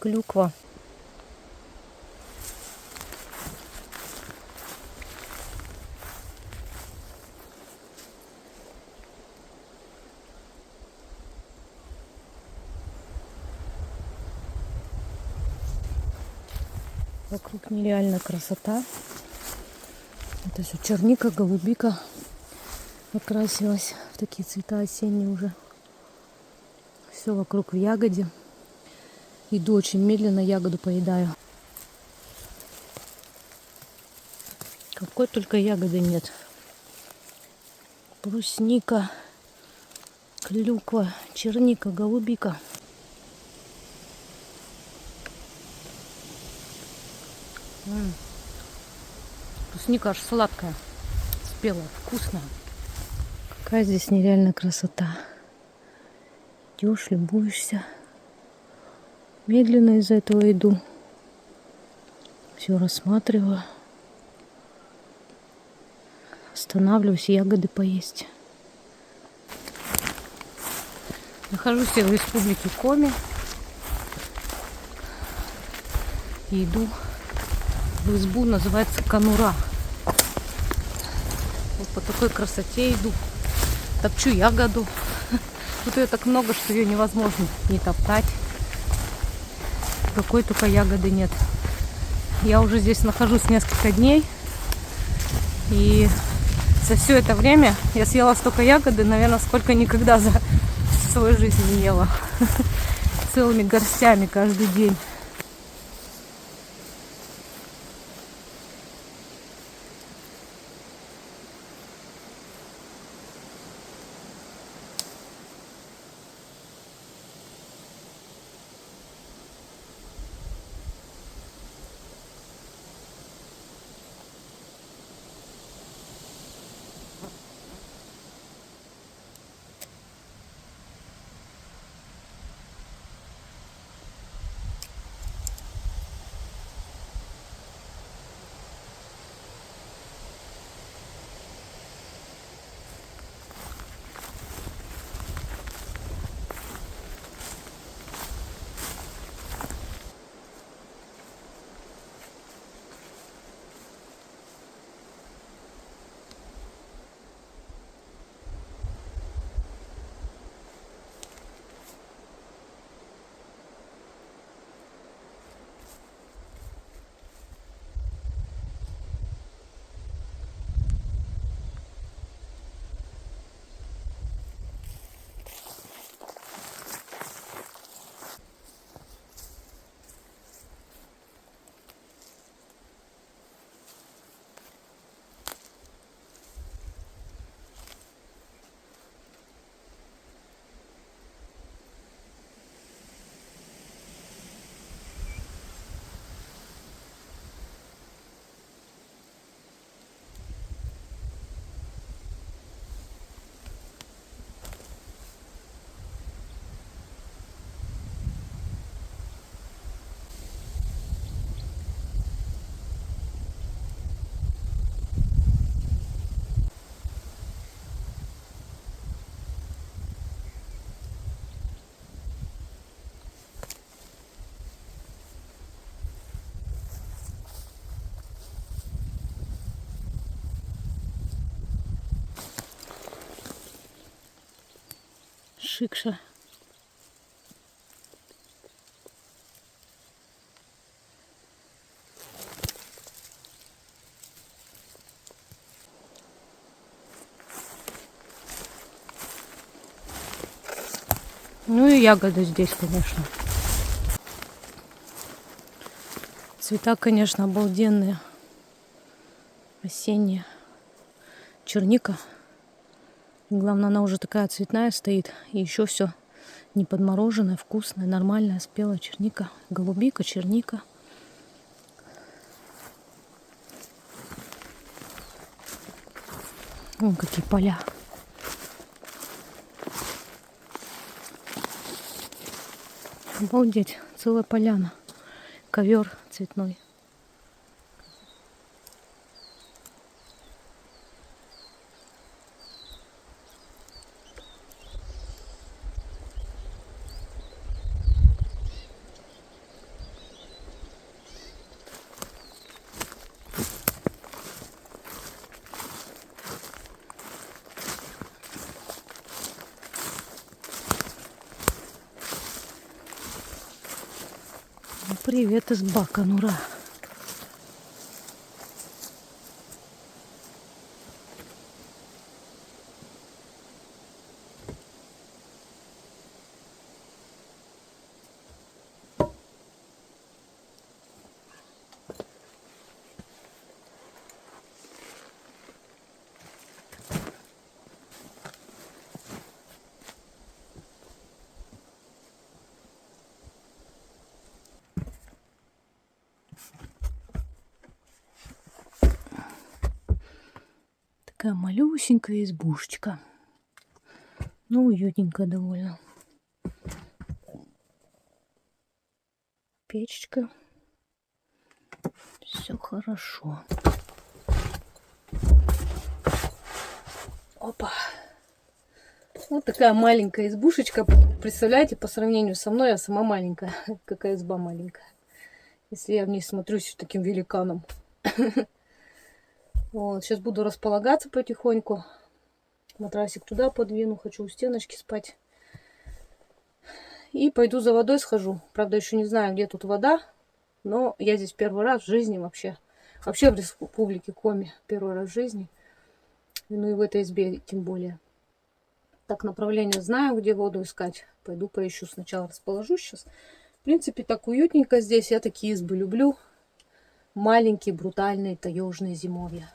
клюква. Вокруг нереальная красота. Это все черника, голубика окрасилась в такие цвета осенние уже. Все вокруг в ягоде. Иду очень медленно, ягоду поедаю. Какой только ягоды нет. Брусника, клюква, черника, голубика. Брусника аж сладкая, спелая, вкусная. Какая здесь нереальная красота. Идешь, любуешься. Медленно из-за этого иду. Все рассматриваю. Останавливаюсь, ягоды поесть. Нахожусь я в республике Коми. И иду в избу, называется Конура. Вот по такой красоте иду. Топчу ягоду. Тут ее так много, что ее невозможно не топтать. Какой только ягоды нет. Я уже здесь нахожусь несколько дней. И за все это время я съела столько ягоды, наверное, сколько никогда за свою жизнь не ела. Целыми горстями каждый день. Шикша. Ну и ягоды здесь, конечно. Цвета, конечно, обалденные. Осенние. Черника. Главное, она уже такая цветная стоит. И еще все не подмороженное, вкусное, нормальное, спелая черника. Голубика, черника. Вон какие поля. Обалдеть, целая поляна. Ковер цветной. Привет из Баканура. Такая малюсенькая избушечка. Ну, уютненькая довольно. Печечка. Все хорошо. Опа. Вот такая маленькая избушечка. Представляете, по сравнению со мной, я сама маленькая. Какая изба маленькая. Если я в ней смотрюсь таким великаном. Вот, сейчас буду располагаться потихоньку. Матрасик туда подвину. Хочу у стеночки спать. И пойду за водой схожу. Правда, еще не знаю, где тут вода. Но я здесь первый раз в жизни вообще. Вообще в республике Коми первый раз в жизни. Ну и в этой избе тем более. Так, направление знаю, где воду искать. Пойду поищу. Сначала расположусь сейчас. В принципе, так уютненько здесь. Я такие избы люблю. Маленькие, брутальные, таежные зимовья.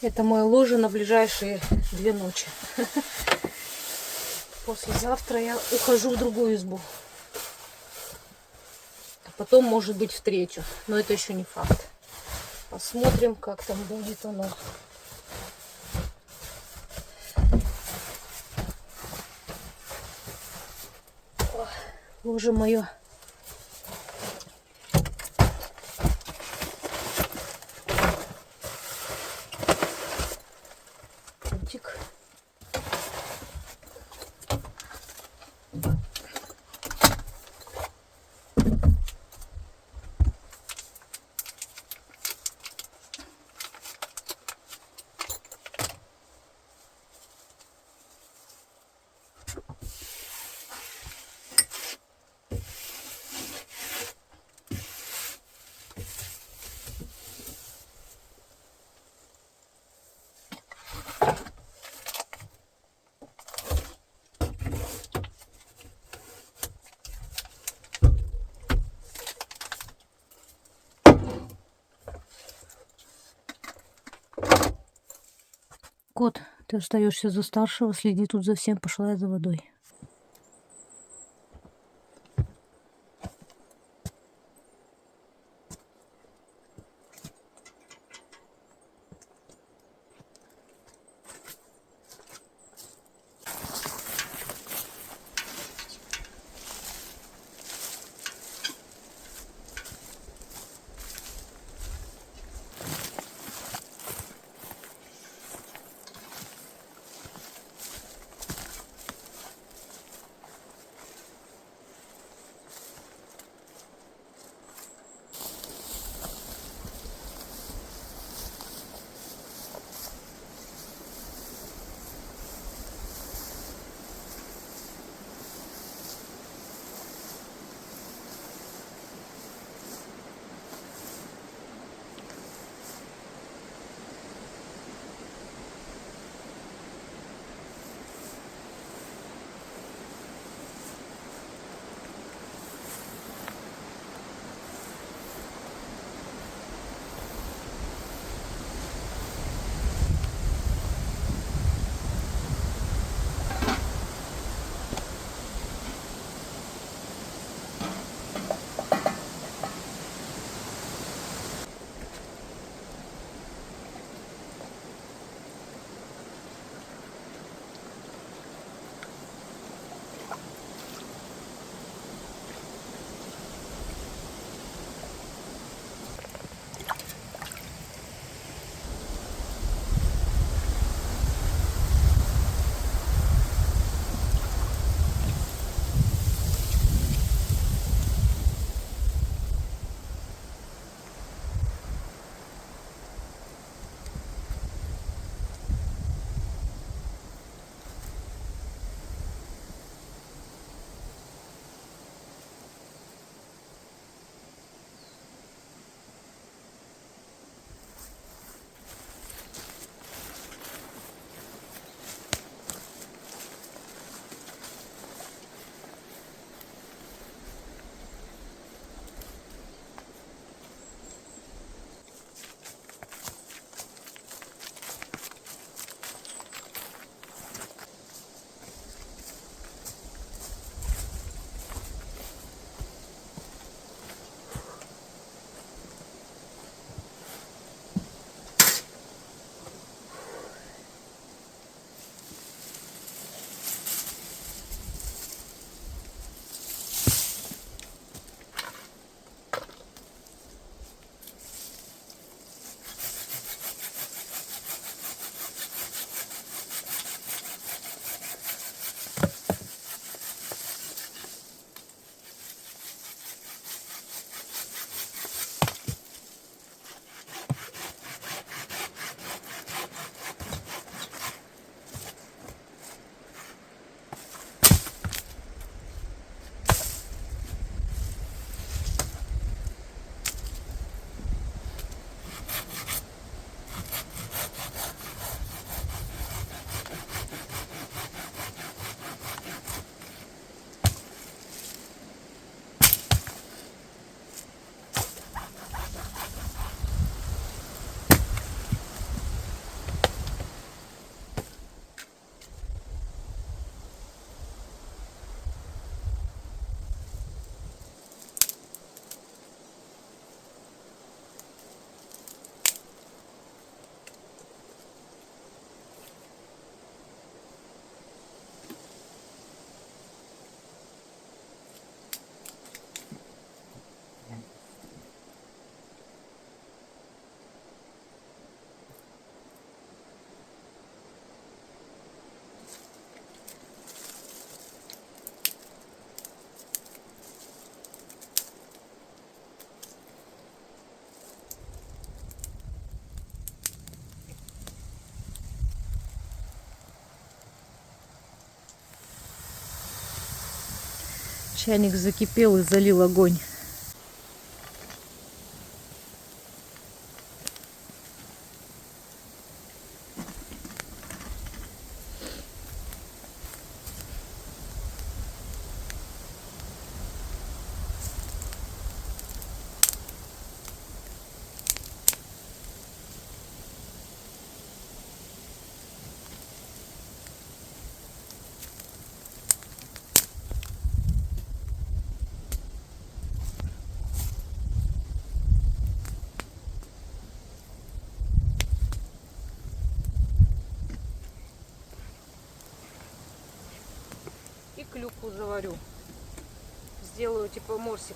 Это мое ложе на ближайшие 2 ночи. Послезавтра я ухожу в другую избу. А потом, может быть, в 3-ю. Но это еще не факт. Посмотрим, как там будет оно. Ложе мое. Пунктик. Кот, ты остаешься за старшего, следи тут за всем, пошла я за водой. Чайник закипел и залил огонь. И клюкву заварю. Сделаю типа морсика.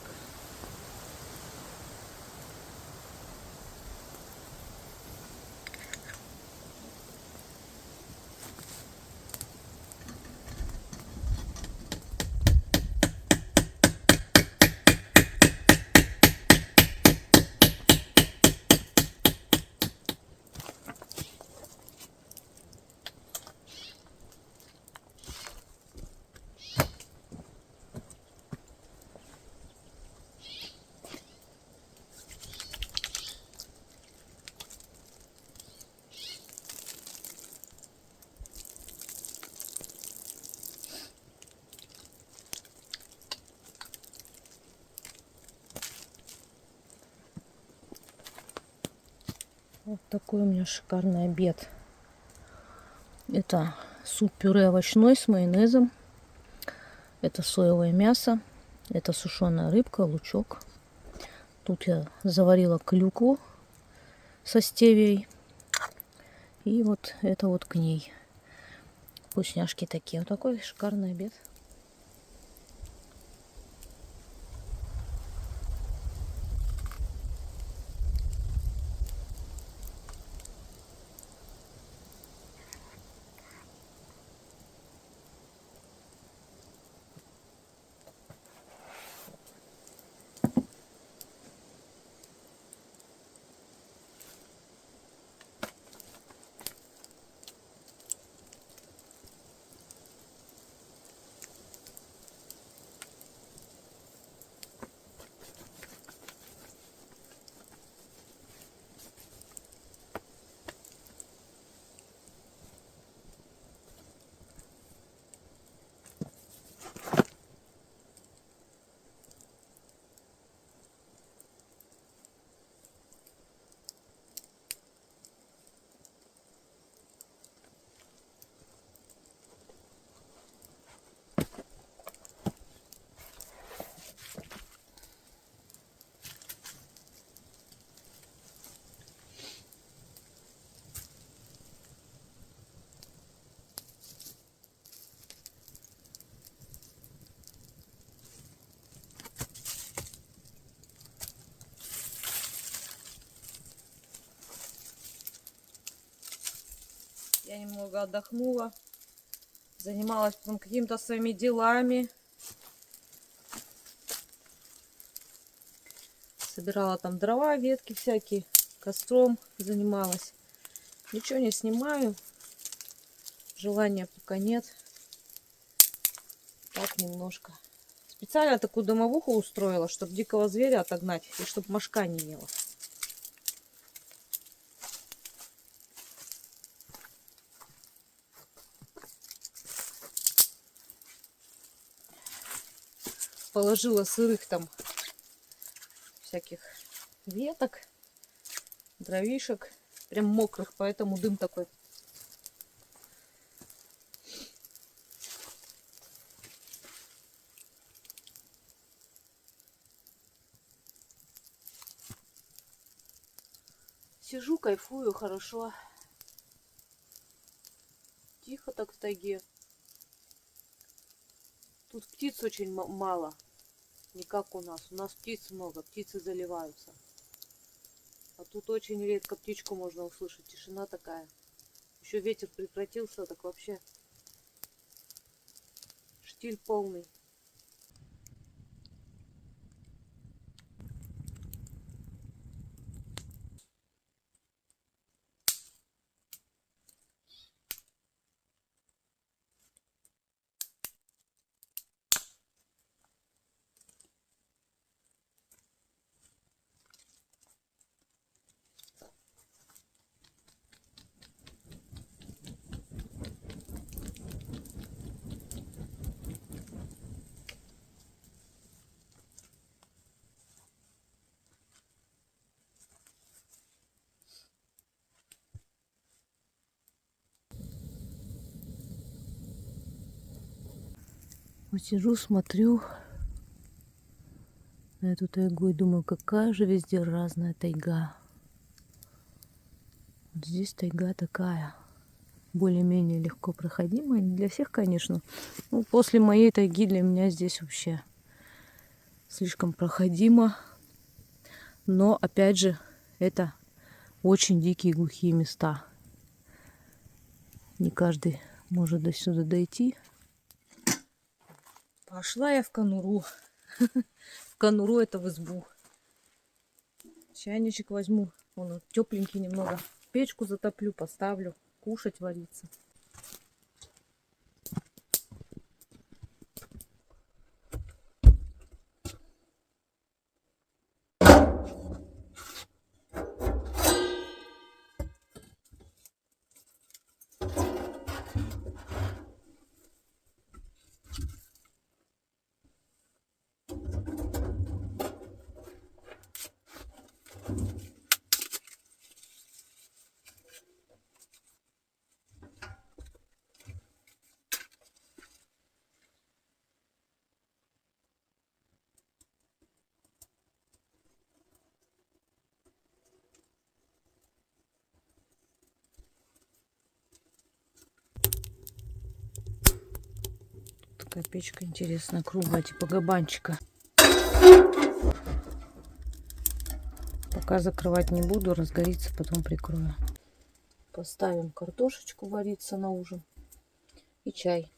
Вот такой у меня шикарный обед. Это суп-пюре овощной с майонезом. Это соевое мясо. Это сушеная рыбка, лучок. Тут я заварила клюкву со стевией. И вот это вот к ней. Вкусняшки такие. Вот такой шикарный обед. Я немного отдохнула, занималась потом какими-то своими делами. Собирала там дрова, ветки всякие, костром занималась. Ничего не снимаю, желания пока нет. Так немножко. Специально такую домовуху устроила, чтобы дикого зверя отогнать и чтобы мошка не ела. Положила сырых там всяких веток, дровишек, прям мокрых, поэтому дым такой. Сижу, кайфую, хорошо. Тихо так в тайге. Тут птиц очень мало. Не как у нас. У нас птиц много, птицы заливаются. А тут очень редко птичку можно услышать. Тишина такая. Еще ветер прекратился, так вообще штиль полный. Вот сижу, смотрю на эту тайгу и думаю, какая же везде разная тайга. Вот здесь тайга такая, более-менее легко проходимая. Не для всех, конечно. Ну, после моей тайги для меня здесь вообще слишком проходимо. Но, опять же, это очень дикие глухие места. Не каждый может до сюда дойти. Пошла я в конуру. В конуру, это в избу. Чайничек возьму. Он тепленький немного. Печку затоплю, поставлю. Кушать вариться. Такая печка интересная, круглая, типа кабанчика. Пока закрывать не буду, разгорится, потом прикрою. Поставим картошечку вариться на ужин и чай.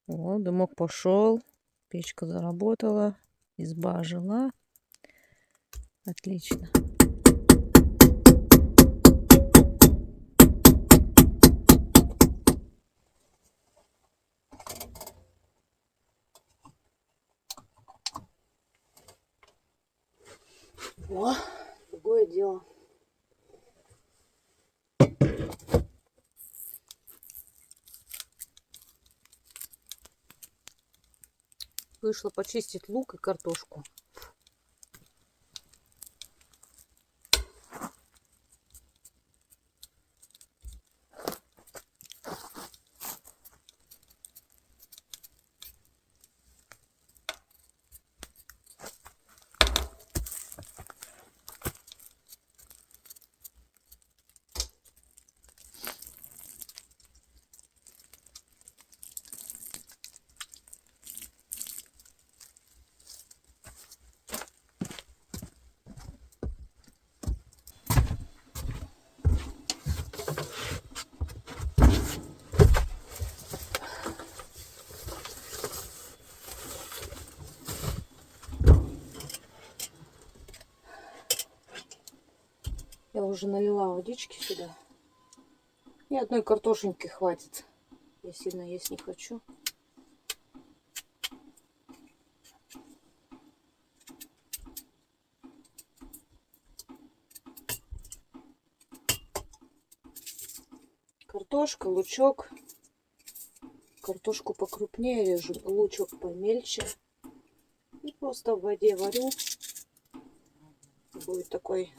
О, дымок пошел, печка заработала, изба ожила. Отлично. О, другое дело. Вышло почистить лук и картошку. Я уже налила водички сюда. И одной картошинки хватит. Я сильно есть не хочу. Картошка, лучок. Картошку покрупнее режу, лучок помельче. И просто в воде варю. Будет такой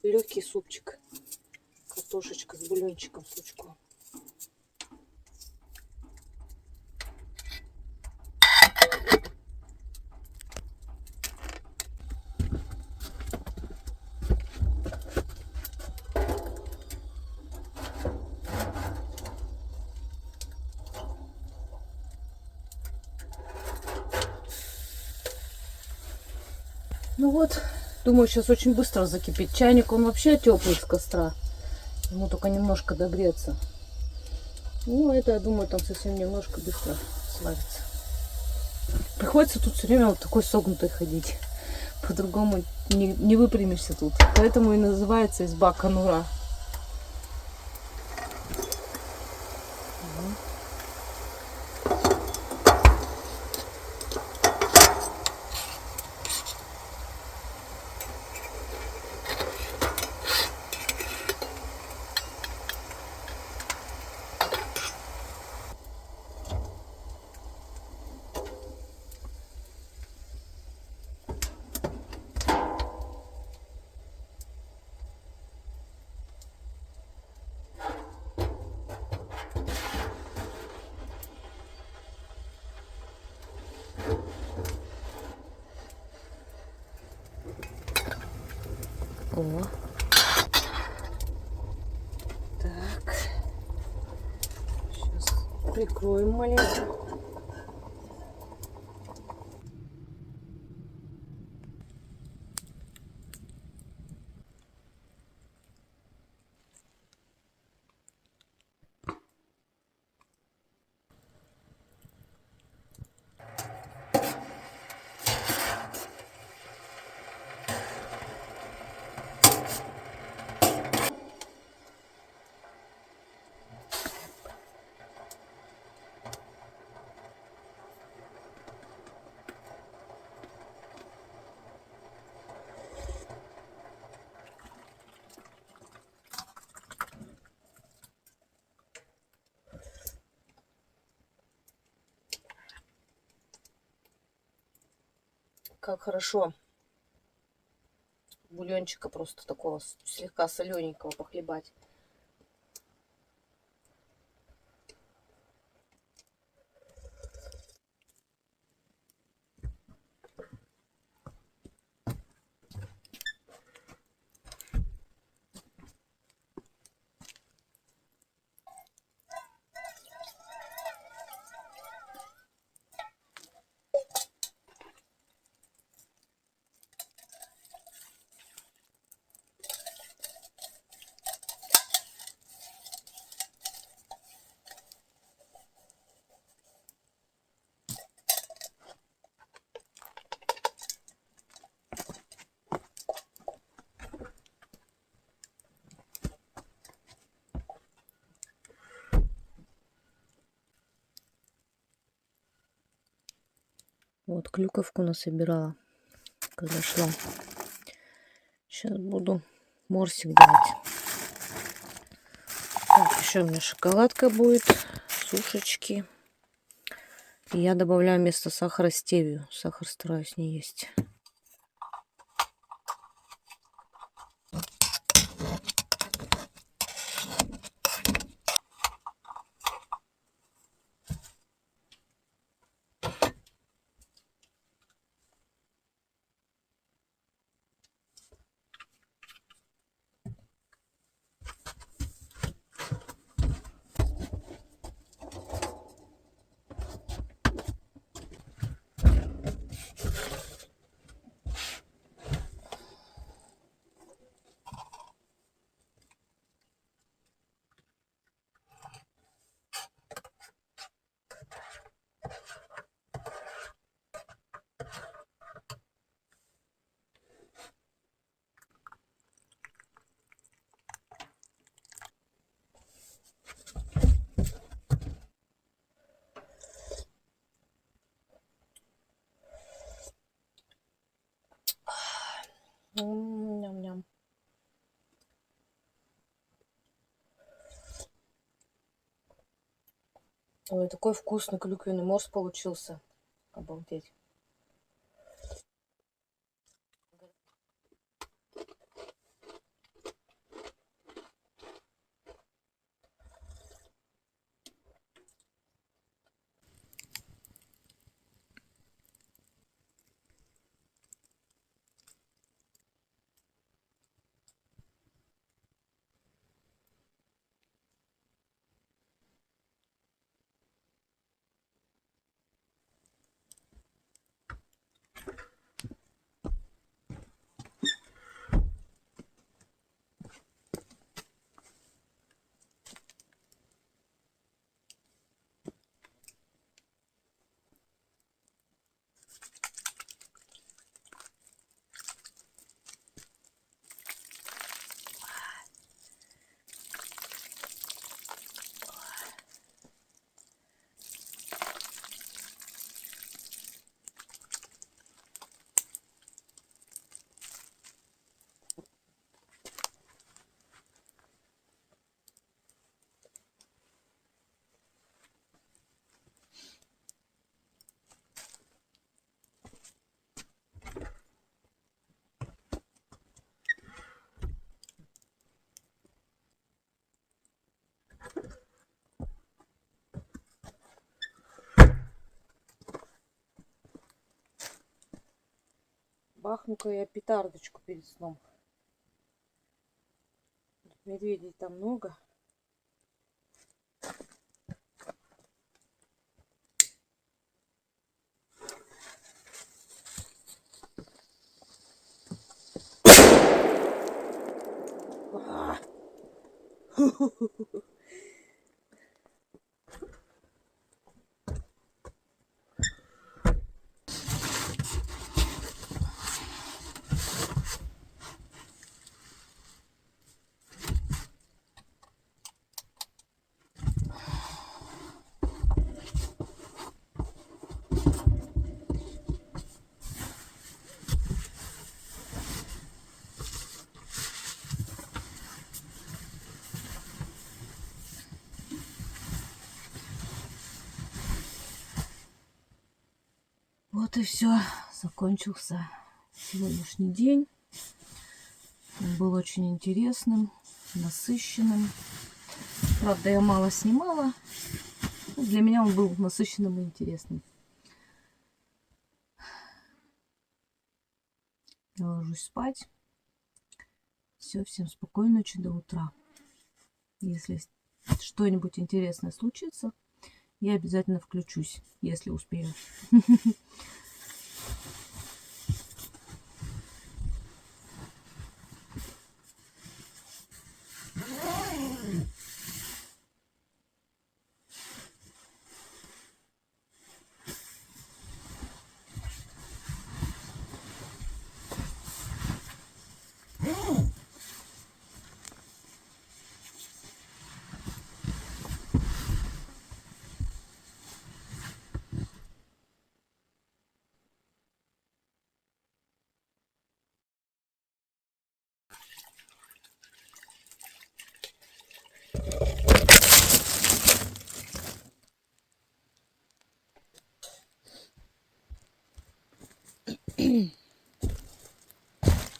легкий супчик. Картошечка с бульончиком, с лучком. Ну вот, думаю, сейчас очень быстро закипит. Чайник, он вообще теплый с костра. Ему только немножко догреться. Ну, это, я думаю, там совсем немножко быстро сварится. Приходится тут все время вот такой согнутой ходить. По-другому не выпрямишься тут. Поэтому и называется изба конура. О. Так. Сейчас прикроем маленько. Как хорошо бульончика просто такого слегка солененького похлебать. Вот клюковку насобирала, когда шла. Сейчас буду морсик делать. Так, еще у меня шоколадка будет, сушечки. И я добавляю вместо сахара стевию. Сахар стараюсь не есть. Ням-ням. Ой, такой вкусный клюквенный морс получился. Обалдеть. Бахну-ка я петардочку перед сном. Медведей там много. Вот и все. Закончился сегодняшний день. Он был очень интересным, насыщенным. Правда, я мало снимала. Для меня он был насыщенным и интересным. Я ложусь спать. Все, всем спокойной ночи, до утра. Если что-нибудь интересное случится, я обязательно включусь, если успею.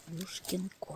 Юшкин кот.